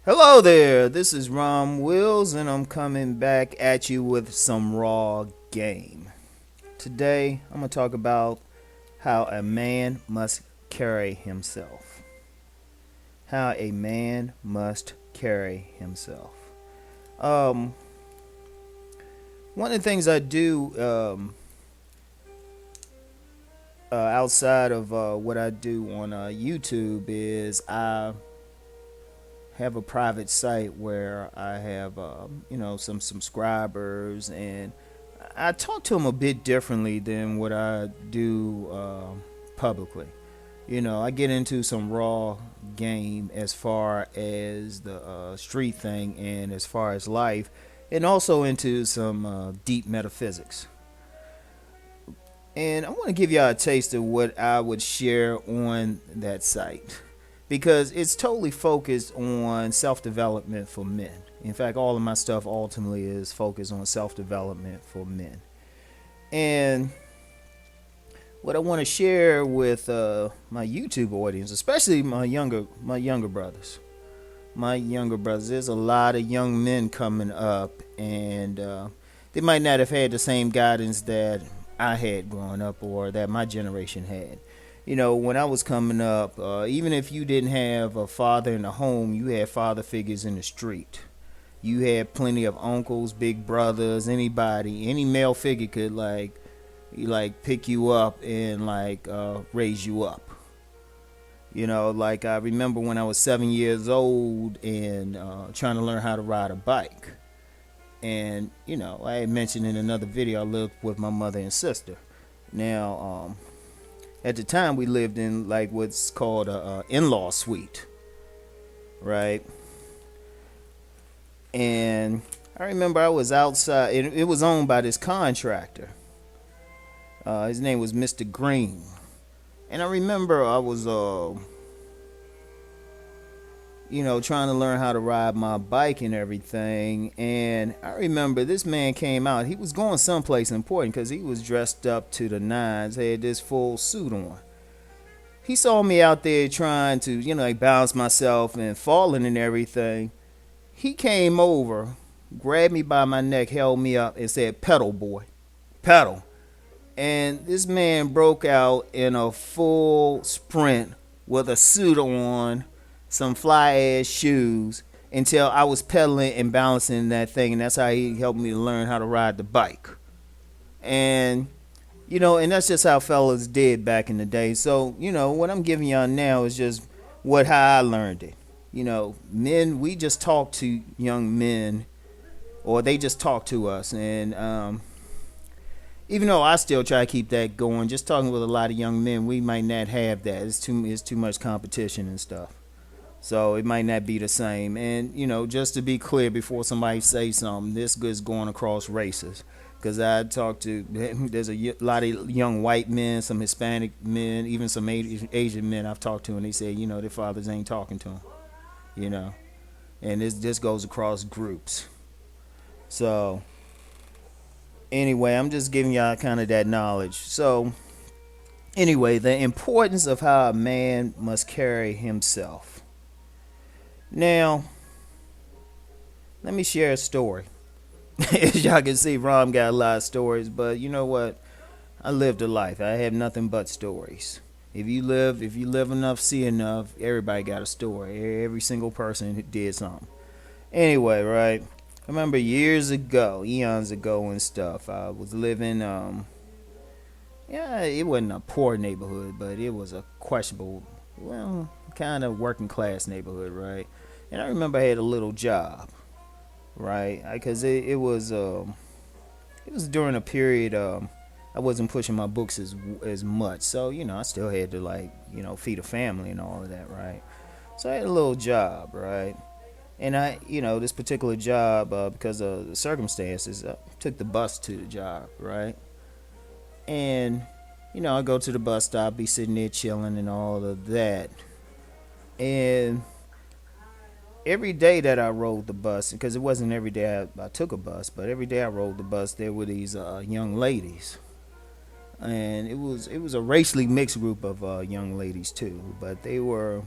Hello there, this is Rom Wills, and I'm coming back at you with some raw game. Today, I'm going to talk about how a man must carry himself. How a man must carry himself. Um, One of the things I do outside of what I do on YouTube is I have a private site where I have some subscribers, and I talk to them a bit differently than what I do publicly. I get into some raw game as far as the street thing and as far as life, and also into some deep metaphysics. And I want to give y'all a taste of what I would share on that site because it's totally focused on self development for men. In fact, all of my stuff ultimately is focused on self development for men. And what I want to share with my YouTube audience, especially my younger brothers, there's a lot of young men coming up, and they might not have had the same guidance that I had growing up or that my generation had. When I was coming up, even if you didn't have a father in the home, you had father figures in the street. You had plenty of uncles, big brothers, anybody, any male figure could pick you up and raise you up. Like I remember when I was 7 years old and trying to learn how to ride a bike. And I had mentioned in another video I lived with my mother and sister. Now, at the time we lived in like what's called a in-law suite, right? And I remember I was outside. It was owned by this contractor. His name was Mr. Green. And I remember I was trying to learn how to ride my bike and everything. And I remember this man came out. He was going someplace important because he was dressed up to the nines, had this full suit on. He saw me out there trying to, balance myself and falling and everything. He came over, grabbed me by my neck, held me up, and said, "Pedal, boy, pedal." And this man broke out in a full sprint with a suit on, some fly ass shoes, until I was pedaling and balancing that thing, and that's how he helped me to learn how to ride the bike. And and that's just how fellas did back in the day. So what I'm giving y'all now is just how I learned it. Men, we just talk to young men, or they just talk to us, and even though I still try to keep that going, just talking with a lot of young men, we might not have that. It's too much competition and stuff. So it might not be the same. And just to be clear before somebody says something, this is going across races. Because I talk to, there's a lot of young white men, some Hispanic men, even some Asian men I've talked to, and they say, their fathers ain't talking to them. You know, and this goes across groups. So anyway, I'm just giving y'all kind of that knowledge. So anyway, the importance of how a man must carry himself. Now, let me share a story. As y'all can see, Rom got a lot of stories, but you know what? I lived a life. I have nothing but stories. If you live enough, see enough, everybody got a story. Every single person who did something. Anyway, right? I remember years ago, eons ago and stuff, I was living, it wasn't a poor neighborhood, but it was a questionable, well, kind of working class neighborhood, right? And I remember I had a little job, right? Because it was during a period, I wasn't pushing my books as much, so I still had to feed a family and all of that, right? So I had a little job, right? And this particular job, because of the circumstances, I took the bus to the job, right? And I go to the bus stop, be sitting there chilling and all of that. And every day that I rode the bus, because it wasn't every day I took a bus, but every day I rode the bus, there were these young ladies. And it was a racially mixed group of young ladies too, but they were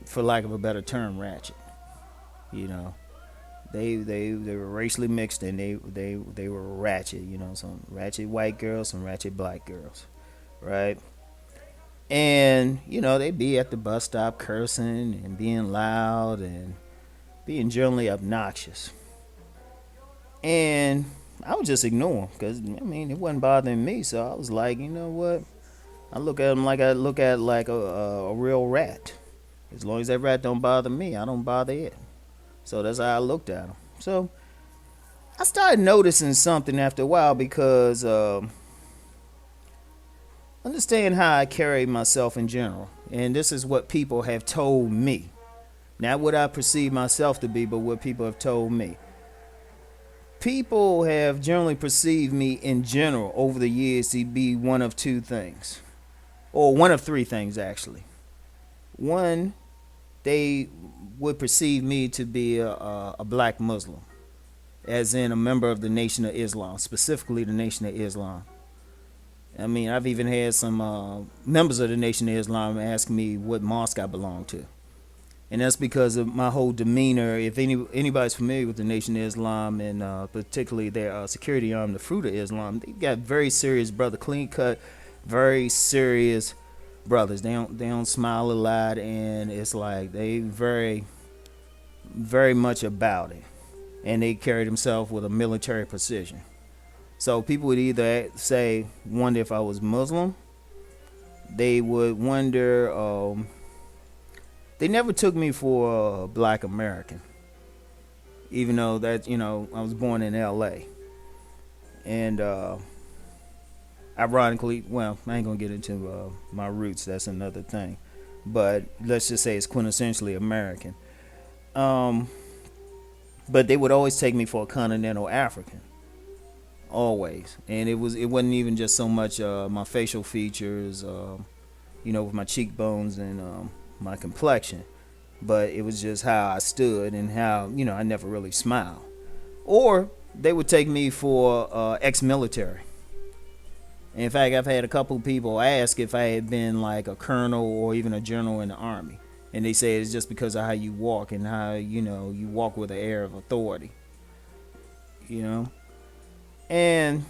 for lack of a better term, ratchet. You know, they were racially mixed, and they were ratchet. You know, some ratchet white girls, some ratchet black girls, right? And they'd be at the bus stop cursing and being loud and being generally obnoxious. And I would just ignore them because it wasn't bothering me. So I was like, you know what? I look at them like I look at like a real rat. As long as that rat don't bother me, I don't bother it. So that's how I looked at them. So I started noticing something after a while because understand how I carry myself in general, and this is what people have told me, not what I perceive myself to be, but what people have told me. People have generally perceived me in general over the years to be one of two things, or one of three things actually. One, they would perceive me to be a black Muslim, as in a member of the Nation of Islam, specifically the Nation of Islam. I've even had some members of the Nation of Islam ask me what mosque I belong to. And that's because of my whole demeanor. If anybody's familiar with the Nation of Islam, and particularly their security arm, the Fruit of Islam, they got very serious brother, clean cut, very serious brothers. They don't smile a lot, and it's like they very, very much about it. And they carry themselves with a military precision. So people would either wonder if I was Muslim. They would wonder. They never took me for a black American, even though that I was born in L.A. And ironically, well, I ain't gonna get into my roots. That's another thing. But let's just say it's quintessentially American. But they would always take me for a continental African. Always. And it wasn't even just so much my facial features, with my cheekbones and my complexion, but it was just how I stood and how I never really smiled. Or they would take me for ex-military. In fact, I've had a couple people ask if I had been like a colonel or even a general in the army, and they say it's just because of how you walk and how you walk with an air of authority. And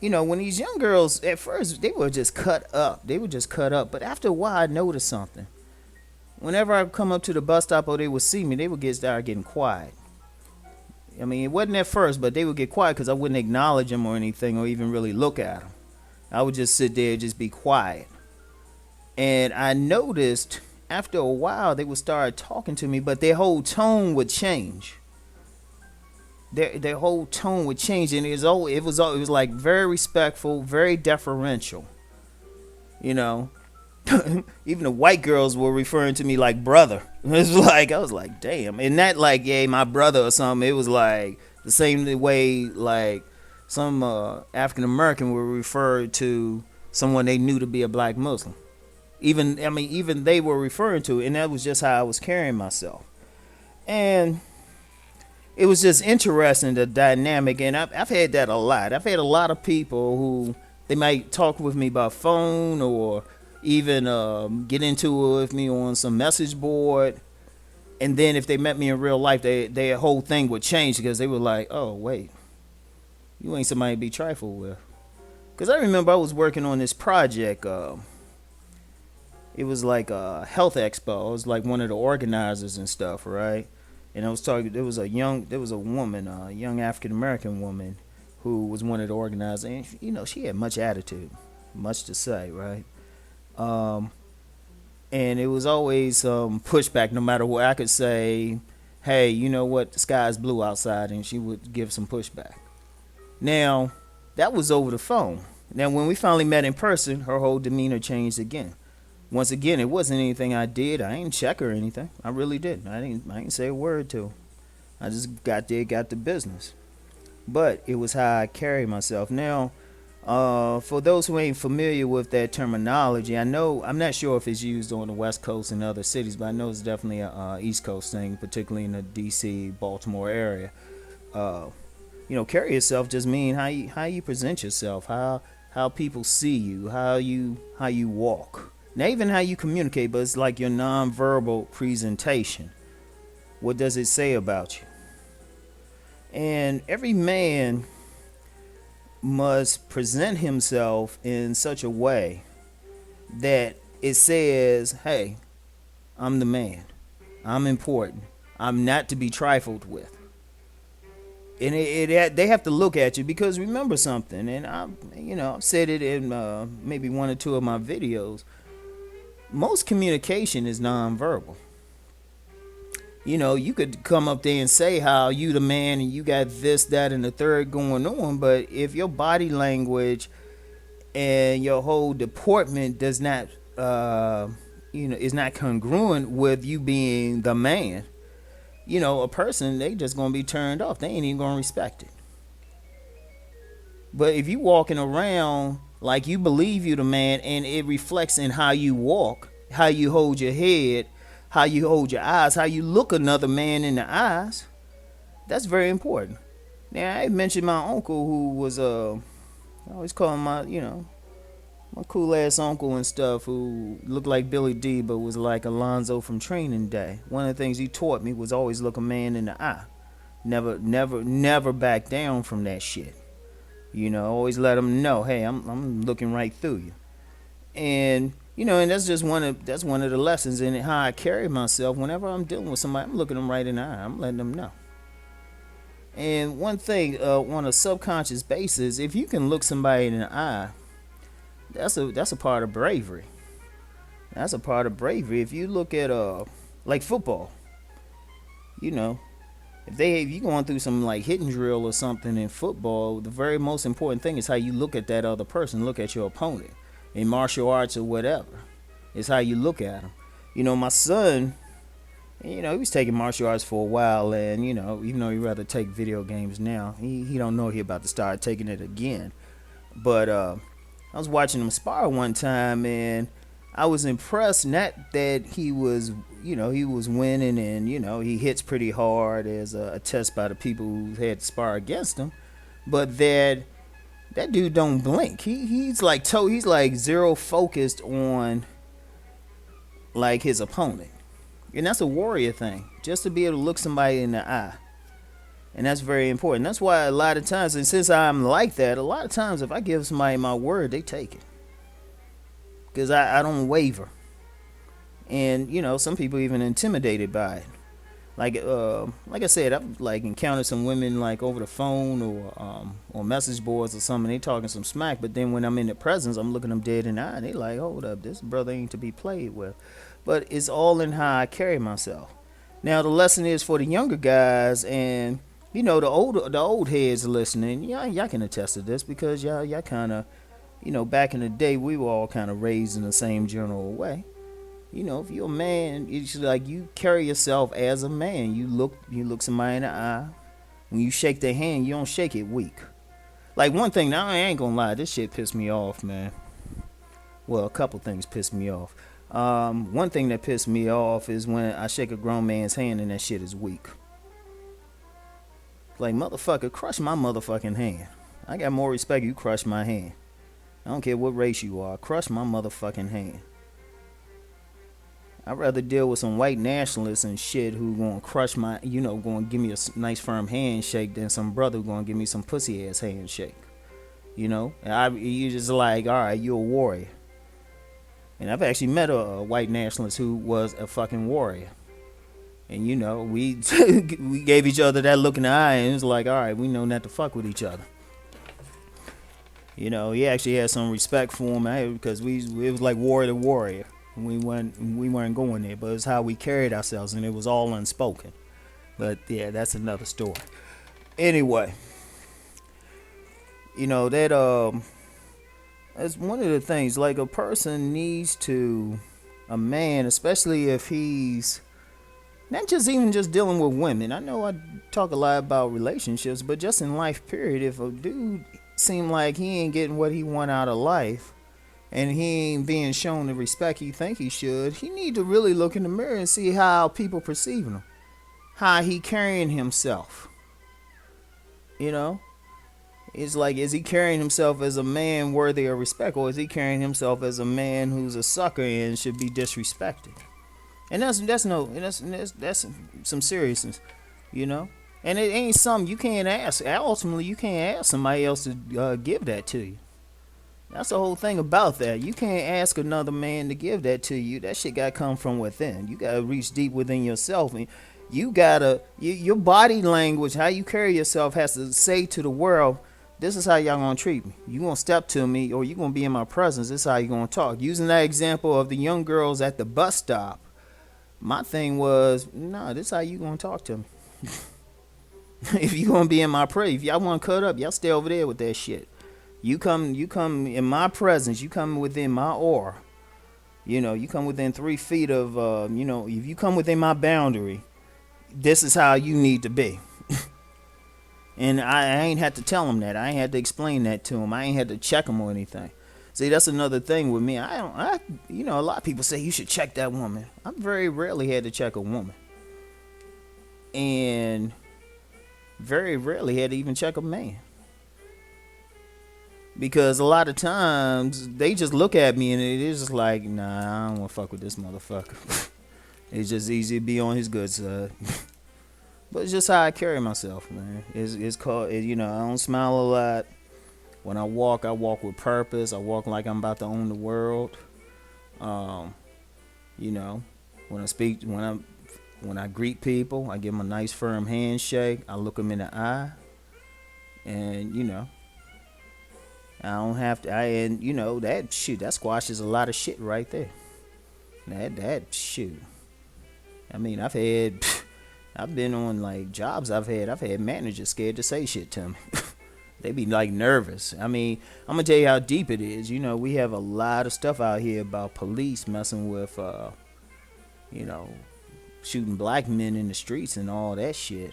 when these young girls, at first, they were just cut up. But after a while, I noticed something. Whenever I come up to the bus stop or they would see me, they would start getting quiet. It wasn't at first, but they would get quiet because I wouldn't acknowledge them or anything or even really look at them. I would just sit there and just be quiet. And I noticed after a while, they would start talking to me, but their whole tone would change. Their whole tone would change, and it was like very respectful, very deferential. Even the white girls were referring to me like brother. It was like I was like, damn, and not like my brother or something. It was like the same way like some African American were referred to someone they knew to be a black Muslim. Even they were referring to it, and that was just how I was carrying myself. And it was just interesting, the dynamic, and I've had that a lot. I've had a lot of people who they might talk with me by phone or even get into it with me on some message board, and then if they met me in real life, their whole thing would change because they were like, "Oh wait, you ain't somebody to be trifled with." Because I remember I was working on this project. It was like a health expo. I was like one of the organizers and stuff, right? And I was talking. There was a woman, a young African American woman, who was one of the organizers. And she had much attitude, much to say, right? And it was always pushback. No matter what I could say, hey, you know what? The sky's blue outside, and she would give some pushback. Now, that was over the phone. Now, when we finally met in person, her whole demeanor changed again. Once again, it wasn't anything I did. I didn't check her or anything. I really didn't. I didn't say a word to her. I just got there, got the business. But it was how I carried myself. Now, for those who ain't familiar with that terminology, I'm not sure if it's used on the West Coast and other cities, but I know it's definitely a East Coast thing, particularly in the D.C., Baltimore area. Carry yourself just mean how you present yourself, how people see you, how you walk. Not even how you communicate, but it's like your nonverbal presentation. What does it say about you? And every man must present himself in such a way that it says, hey, I'm the man. I'm important. I'm not to be trifled with. And they have to look at you, because remember something, and I've said it in maybe one or two of my videos. Most communication is nonverbal. You could come up there and say how you the man and you got this, that, and the third going on, but if your body language and your whole deportment does not, is not congruent with you being the man, a person, they just gonna be turned off. They ain't even gonna respect it. But if you walking around like you believe you the man, and it reflects in how you walk, how you hold your head, how you hold your eyes, how you look another man in the eyes, that's very important. Now, I mentioned my uncle who was I always call him my cool ass uncle and stuff, who looked like Billy D but was like Alonzo from Training Day. One of the things he taught me was always look a man in the eye. Never back down from that shit. Always let him know, hey, I'm looking right through you. And and that's just one of the lessons in how I carry myself. Whenever I'm dealing with somebody, I'm looking them right in the eye. I'm letting them know. And one thing, on a subconscious basis, if you can look somebody in the eye, that's a part of bravery. That's a part of bravery. If you look at like football, if you're going through some like hitting drill or something in football, the very most important thing is how you look at that other person, look at your opponent. In martial arts or whatever, it's how you look at them. My son, he was taking martial arts for a while, and even though he'd rather take video games now, he don't know he about to start taking it again. But I was watching him spar one time, and I was impressed, not that he was winning, and he hits pretty hard as a test by the people who had to spar against him, but that dude don't blink. He's like zero focused on like his opponent. And that's a warrior thing. Just to be able to look somebody in the eye. And that's very important. That's why a lot of times, and since I'm like that, a lot of times if I give somebody my word, they take it. Because I don't waver. And some people even intimidated by it. Like I said, I've like encountered some women like over the phone or message boards or something. They talking some smack, but then when I'm in their presence, I'm looking them dead in the eye. And they like, hold up, this brother ain't to be played with. But it's all in how I carry myself. Now the lesson is for the younger guys, and the old heads listening. Y'all can attest to this, because y'all kind of, back in the day, we were all kind of raised in the same general way. If you're a man, it's like you carry yourself as a man. You look somebody in the eye. When you shake their hand, you don't shake it weak. Like one thing, now I ain't gonna lie, this shit pissed me off, man. Well, a couple things pissed me off. One thing that pissed me off is when I shake a grown man's hand and that shit is weak. Like, motherfucker, crush my motherfucking hand. I got more respect, you crush my hand. I don't care what race you are, crush my motherfucking hand. I'd rather deal with some white nationalists and shit who gonna crush my, gonna give me a nice firm handshake than some brother who gonna give me some pussy ass handshake. You just like, all right, you're a warrior. And I've actually met a white nationalist who was a fucking warrior. And we we gave each other that look in the eye, and it was like, all right, we know not to fuck with each other. He actually had some respect for him, because it was like warrior to warrior. We weren't going there, but it's how we carried ourselves, and it was all unspoken. But yeah, that's another story. Anyway, that's one of the things. Like, a person needs to, a man, especially if he's not just dealing with women. I know I talk a lot about relationships, but just in life, period. If a dude seem like he ain't getting what he want out of life, and he ain't being shown the respect he think he should, he need to really look in the mirror and see how people perceiving him, how he carrying himself. It's like, is he carrying himself as a man worthy of respect, or is he carrying himself as a man who's a sucker and should be disrespected? And that's no, that's some seriousness, you know. And it ain't something you can't ask. Ultimately, you can't ask somebody else to give that to you. That's the whole thing about that. You can't ask another man to give that to you. That shit gotta come from within. You gotta reach deep within yourself, and your body language, how you carry yourself, has to say to the world, this is how y'all gonna treat me. You gonna step to me, or you gonna be in my presence. This is how you gonna talk. Using that example of the young girls at the bus stop, my thing was, nah, this is how you gonna talk to me. If you gonna be in my presence, if y'all wanna cut up, y'all stay over there with that shit. You come in my presence. You come within my aura. You come within 3 feet of, if you come within my boundary, this is how you need to be. And I ain't had to tell him that. I ain't had to explain that to him. I ain't had to check him or anything. See, that's another thing with me. A lot of people say you should check that woman. I very rarely had to check a woman. And very rarely had to even check a man. Because a lot of times they just look at me and it is just like, nah, I don't want to fuck with this motherfucker. It's just easy to be on his good side. But it's just how I carry myself, man. It's called, I don't smile a lot. When I walk with purpose. I walk like I'm about to own the world. When I speak, when I greet people, I give them a nice firm handshake. I look them in the eye, and I don't have to. That squashes a lot of shit right there. That shoot. I mean, I've been on like jobs I've had managers scared to say shit to me. They be like nervous. I mean, I'm gonna tell you how deep it is. We have a lot of stuff out here about police messing with, shooting black men in the streets and all that shit.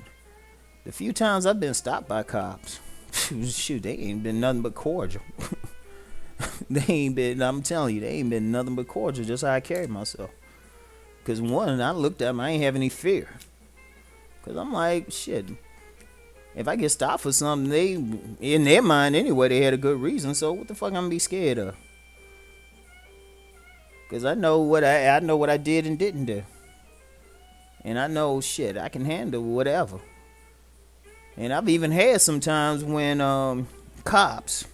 The few times I've been stopped by cops, shoot, they ain't been nothing but cordial. I'm telling you, they ain't been nothing but cordial, just how I carry myself. Because one, I looked at them, I ain't have any fear. Because I'm like, shit, if I get stopped for something, they, in their mind anyway, they had a good reason. So what the fuck I'm going to be scared of? Because I know what I did and didn't do. And I know, shit, I can handle whatever. And I've even had some times when cops,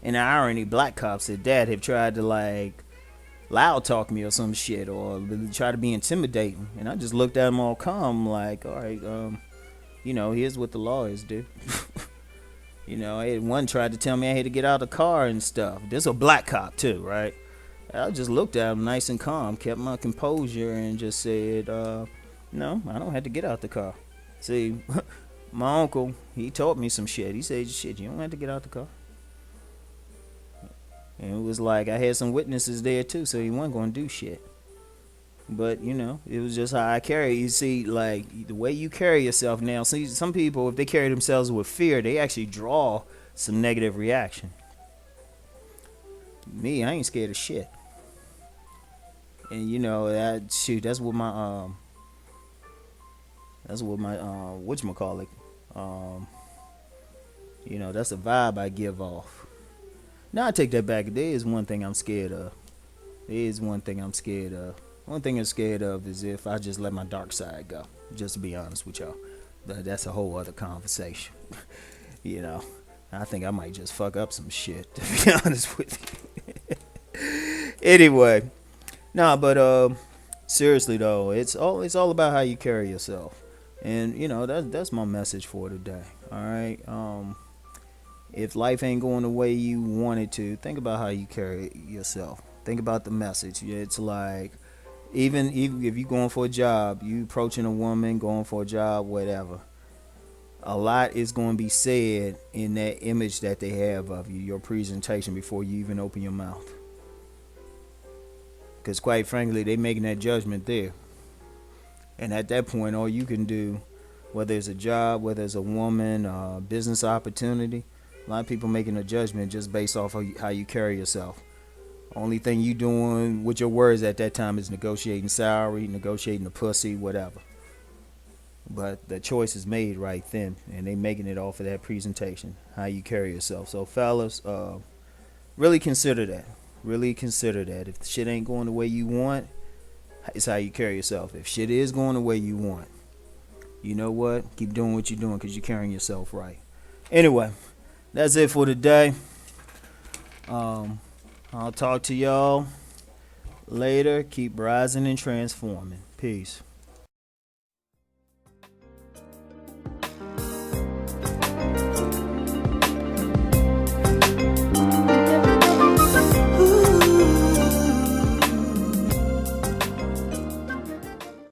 and the irony, black cops at that, have tried to like loud talk me or some shit, or try to be intimidating. And I just looked at them all calm, like, all right, here's what the lawyers do. I had one tried to tell me I had to get out of the car and stuff. This a black cop too, right? I just looked at him nice and calm, kept my composure, and just said, no, I don't have to get out the car. See, my uncle, he taught me some shit. He said, shit, you don't have to get out the car. And it was like, I had some witnesses there too, so he wasn't going to do shit. But, it was just how I carry. You see, like, the way you carry yourself now, see, some people, if they carry themselves with fear, they actually draw some negative reaction. Me, I ain't scared of shit. And, that's what my, whatchamacallit, that's the vibe I give off. Now I take that back. There is one thing I'm scared of. One thing I'm scared of is if I just let my dark side go. Just to be honest with y'all. That's a whole other conversation. I think I might just fuck up some shit, to be honest with you. Anyway. But seriously though, it's all about how you carry yourself. And that's my message for today. Alright. If life ain't going the way you want it to, think about how you carry yourself. Think about the message. It's like, even if you're going for a job, you approaching a woman, going for a job, whatever, a lot is going to be said in that image that they have of you, your presentation, before you even open your mouth. Because quite frankly, they making that judgment there. And at that point, all you can do, whether it's a job, whether it's a woman, business opportunity, a lot of people making a judgment just based off of how you carry yourself. Only thing you doing with your words at that time is negotiating salary, negotiating the pussy, whatever. But the choice is made right then, and they making it off of that presentation, how you carry yourself. So fellas, really consider that. Really consider that. If the shit ain't going the way you want, it's how you carry yourself. If shit is going the way you want, you know what? Keep doing what you're doing because you're carrying yourself right. Anyway, that's it for today. I'll talk to y'all later. Keep rising and transforming. Peace.